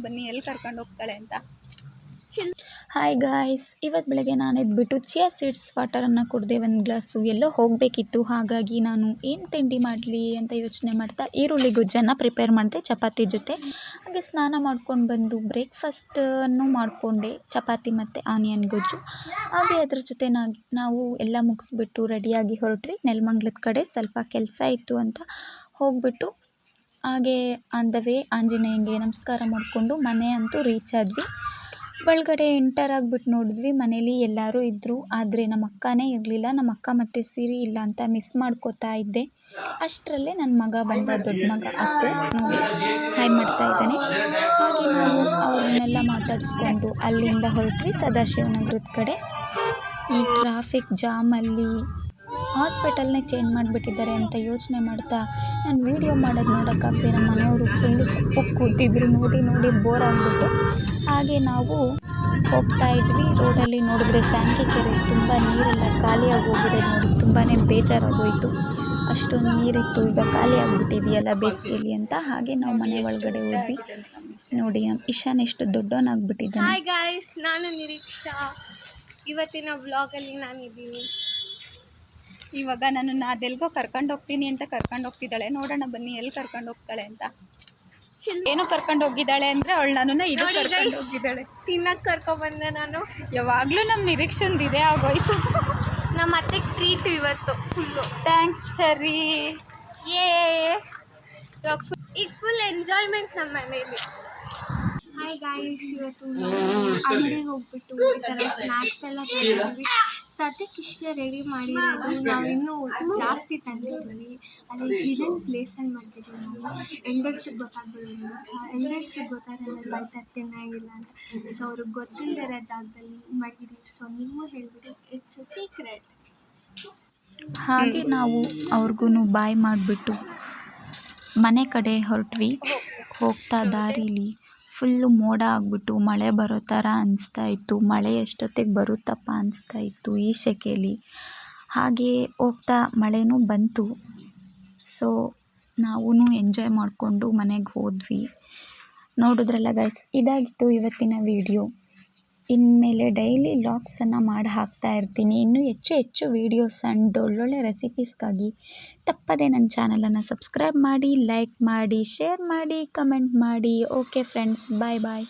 ಬನ್ನಿ ಎಲ್ಲಿ ಕರ್ಕೊಂಡು ಹೋಗ್ತಾಳೆ ಅಂತ. ಹಾಯ್ ಗಾಯ್ಸ್, ಇವತ್ತು ಬೆಳಗ್ಗೆ ನಾನು ಎದ್ಬಿಟ್ಟು ಚಿಯಾ ಸೀಡ್ಸ್ ವಾಟರನ್ನು ಕುಡಿದೆ ಒಂದು ಗ್ಲಾಸು. ಎಲ್ಲೋ ಹೋಗಬೇಕಿತ್ತು, ಹಾಗಾಗಿ ನಾನು ಏನು ತಿಂಡಿ ಮಾಡಲಿ ಅಂತ ಯೋಚನೆ ಮಾಡ್ತಾ ಈರುಳ್ಳಿ ಗೊಜ್ಜನ್ನು ಪ್ರಿಪೇರ್ ಮಾಡಿದೆ ಚಪಾತಿ ಜೊತೆ. ಹಾಗೆ ಸ್ನಾನ ಮಾಡ್ಕೊಂಡು ಬಂದು ಬ್ರೇಕ್ಫಾಸ್ಟನ್ನು ಮಾಡಿಕೊಂಡೆ, ಚಪಾತಿ ಮತ್ತು ಆನಿಯನ್ ಗೊಜ್ಜು. ಹಾಗೆ ಅದ್ರ ಜೊತೆ ನಾವು ಎಲ್ಲ ಮುಗಿಸ್ಬಿಟ್ಟು ರೆಡಿಯಾಗಿ ಹೊರಟ್ರಿ ನೆಲಮಂಗಲದ ಕಡೆ. ಸ್ವಲ್ಪ ಕೆಲಸ ಇತ್ತು ಅಂತ ಹೋಗ್ಬಿಟ್ಟು ಹಾಗೆ ಆನ್ ದ ವೇ ಆಂಜನೇಯಂಗೆ ನಮಸ್ಕಾರ ಮಾಡಿಕೊಂಡು ಮನೆ ಅಂತೂ ರೀಚ್ ಆದ್ವಿ. ಒಳಗಡೆ ಎಂಟರ್ ಆಗಿಬಿಟ್ಟು ನೋಡಿದ್ವಿ, ಮನೇಲಿ ಎಲ್ಲರೂ ಇದ್ದರು, ಆದರೆ ನಮ್ಮ ಅಕ್ಕನೇ ಇರಲಿಲ್ಲ. ನಮ್ಮ ಅಕ್ಕ ಮತ್ತು ಸಿರಿ ಇಲ್ಲ ಅಂತ ಮಿಸ್ ಮಾಡ್ಕೋತಾ ಇದ್ದೆ. ಅಷ್ಟರಲ್ಲೇ ನನ್ನ ಮಗ ಬಂದ, ದೊಡ್ಡ ಮಗ ಅಪ್ಪು, ನೋಡಿ ಹಾಯ್ ಮಾಡ್ತಾ ಇದ್ದಾನೆ. ಹಾಗೆ ನಾವು ಅವ್ರನ್ನೆಲ್ಲ ಮಾತಾಡಿಸ್ಕೊಂಡು ಅಲ್ಲಿಂದ ಹೊರಟ್ವಿ ಸದಾಶಿವನಗರದ ಕಡೆ. ಈ ಟ್ರಾಫಿಕ್ ಜಾಮಲ್ಲಿ ಹಾಸ್ಪಿಟಲ್ನೇ ಚೇಂಜ್ ಮಾಡಿಬಿಟ್ಟಿದ್ದಾರೆ ಅಂತ ಯೋಚನೆ ಮಾಡ್ತಾ ನಾನು ವೀಡಿಯೋ ಮಾಡೋದು ನೋಡೋಕ್ಕಾಗದೆ ನಮ್ಮ ಮನೆಯವರು ಫುಲ್ಲು ಸಪ್ಪಕ್ಕೆ ಕೂತಿದ್ರು. ನೋಡಿ ಬೋರ್ ಆಗಿಬಿಟ್ಟು ಹಾಗೆ ನಾವು ಹೋಗ್ತಾ ಇದ್ವಿ. ರೋಡಲ್ಲಿ ನೋಡಿದ್ರೆ ಸ್ಯಾಂಕಿ ಕೆರೆ ತುಂಬ ನೀರೆಲ್ಲ ಖಾಲಿಯಾಗಿ ಹೋಗಿದೆ. ನೋಡಿ ತುಂಬಾ ಬೇಜಾರಾಗೋಯಿತು, ಅಷ್ಟೊಂದು ನೀರಿತ್ತು, ಈಗ ಖಾಲಿ ಆಗಿಬಿಟ್ಟಿದೆಯಲ್ಲ ಬೇಸಿಗೆಯಲ್ಲಿ ಅಂತ. ಹಾಗೆ ನಾವು ಮನೆ ಒಳಗಡೆ ಹೋದ್ವಿ. ನೋಡಿ ಇಶಾನ್ ಎಷ್ಟು ದೊಡ್ಡವನಾಗ್ಬಿಟ್ಟಿದ್ದಾನೆ. ಹಾಯ್ ಗಾಯ್ಸ್, ನಾನು ನಿರೀಕ್ಷಾ. ಇವತ್ತಿನ ವ್ಲಾಗಲ್ಲಿ ನಾನಿದ್ದೀನಿ. ಇವಾಗ ನನ್ನನ್ನು ಅದೆಲ್ಗೋ ಕರ್ಕೊಂಡು ಹೋಗ್ತೀನಿ ಅಂತ ಕರ್ಕೊಂಡು ಹೋಗ್ತಿದ್ದಾಳೆ. ನೋಡೋಣ ಬನ್ನಿ ಎಲ್ಲಿ ಕರ್ಕೊಂಡು ಹೋಗ್ತಾಳೆ ಅಂತ. ಏನೋ ಕರ್ಕೊಂಡು ಹೋಗಿದ್ದಾಳೆ ಅಂದರೆ ಅವಳು ನನ್ನನ್ನು ಇದು ಕರ್ಕೊಂಡು ಹೋಗಿದ್ದಾಳೆ. ತಿನ್ನಕ್ಕೆ ಕರ್ಕೊಬಂದೆ ನಾನು. ಯಾವಾಗಲೂ ನಮ್ಮ ನಿರೀಕ್ಷೆಂದು ಇದೇ ಆಗೋಯ್ತು. ನಮ್ಮ ಅತ್ತೆಗೆ ಟ್ರೀಟ್ ಇವತ್ತು ಫುಲ್ಲು. ಥ್ಯಾಂಕ್ಸ್ ಚರಿ. ಇವಾಗ ಈಗ ಫುಲ್ ಎಂಜಾಯ್ಮೆಂಟ್ ನಮ್ಮ ಮನೇಲಿ. ಹಾಯ್ ಗಾಯ್ಸ್, ಇವತ್ತು ಅಂಗಡಿಗೆ ಹೋಗ್ಬಿಟ್ಟು ಈ ಥರ ಸ್ನ್ಯಾಕ್ಸ್ ಎಲ್ಲ ತಂದಿದ್ವಿ. ಸದ್ಯಕ್ಕೆ ಇಷ್ಟೇ ರೆಡಿ ಮಾಡಿರೋದು, ನಾವು ಇನ್ನೂ ಜಾಸ್ತಿ ತಂದಿದ್ದೀವಿ. ಅಲ್ಲಿ ಹಿಡನ್ ಪ್ಲೇಸಲ್ಲಿ ಮಾಡ್ತಿದ್ದೀವಿ ನಾವು. ಎಂಡರ್ಸಿಗೆ ಗೊತ್ತಾಗ್ಬಿಡೋದು, ಎಂಡರ್ಸಿಗೆ ಗೊತ್ತಾಗಲ್ಲ ಬೈತಾರೆ ತಿನ್ನಾಗಿಲ್ಲ ಅಂತ. ಸೊ ಅವ್ರಿಗೆ ಗೊತ್ತಿಲ್ಲದಿರೋ ಜಾಗದಲ್ಲಿ ಮಾಡಿದ್ದೀವಿ. ಸೊ ನೀವು ಹೇಳಿಬಿಡಿ, ಇಟ್ಸ್ ಅ ಸೀಕ್ರೆಟ್. ಹಾಗೆ ನಾವು ಅವ್ರಿಗೂ ಬಾಯ್ ಮಾಡಿಬಿಟ್ಟು ಮನೆ ಕಡೆ ಹೊರಟ್ವಿ. ಹೋಗ್ತಾ ದಾರಿಲಿ ಫುಲ್ಲು ಮೋಡ ಆಗಿಬಿಟ್ಟು ಮಳೆ ಬರೋ ಥರ ಅನಿಸ್ತಾ ಇತ್ತು. ಮಳೆ ಎಷ್ಟೊತ್ತಿಗೆ ಬರುತ್ತಪ್ಪ ಅನಿಸ್ತಾ ಇತ್ತು ಈ ಸೆಕೆಯಲ್ಲಿ. ಹಾಗೆ ಹೋಗ್ತಾ ಮಳೆನೂ ಬಂತು. ಸೊ ನಾವೂ ಎಂಜಾಯ್ ಮಾಡಿಕೊಂಡು ಮನೆಗೆ ಹೋದ್ವಿ. ನೋಡಿದ್ರಲ್ಲ ಗೈಸ್, ಇದಾಗಿತ್ತು ಇವತ್ತಿನ ವಿಡಿಯೋ. ಇನ್ಮೇಲೆ ಡೈಲಿ ವ್ಲಾಗ್ಸನ್ನು ಮಾಡಿ ಹಾಕ್ತಾ ಇರ್ತೀನಿ. ಇನ್ನೂ ಹೆಚ್ಚು ವೀಡಿಯೋಸ್ ಆ್ಯಂಡ್ ಒಳ್ಳೊಳ್ಳೆ ರೆಸಿಪೀಸ್ಗಾಗಿ ತಪ್ಪದೇ ನನ್ನ ಚಾನಲನ್ನು ಸಬ್ಸ್ಕ್ರೈಬ್ ಮಾಡಿ, ಲೈಕ್ ಮಾಡಿ, ಶೇರ್ ಮಾಡಿ, ಕಮೆಂಟ್ ಮಾಡಿ. ಓಕೆ ಫ್ರೆಂಡ್ಸ್, ಬಾಯ್.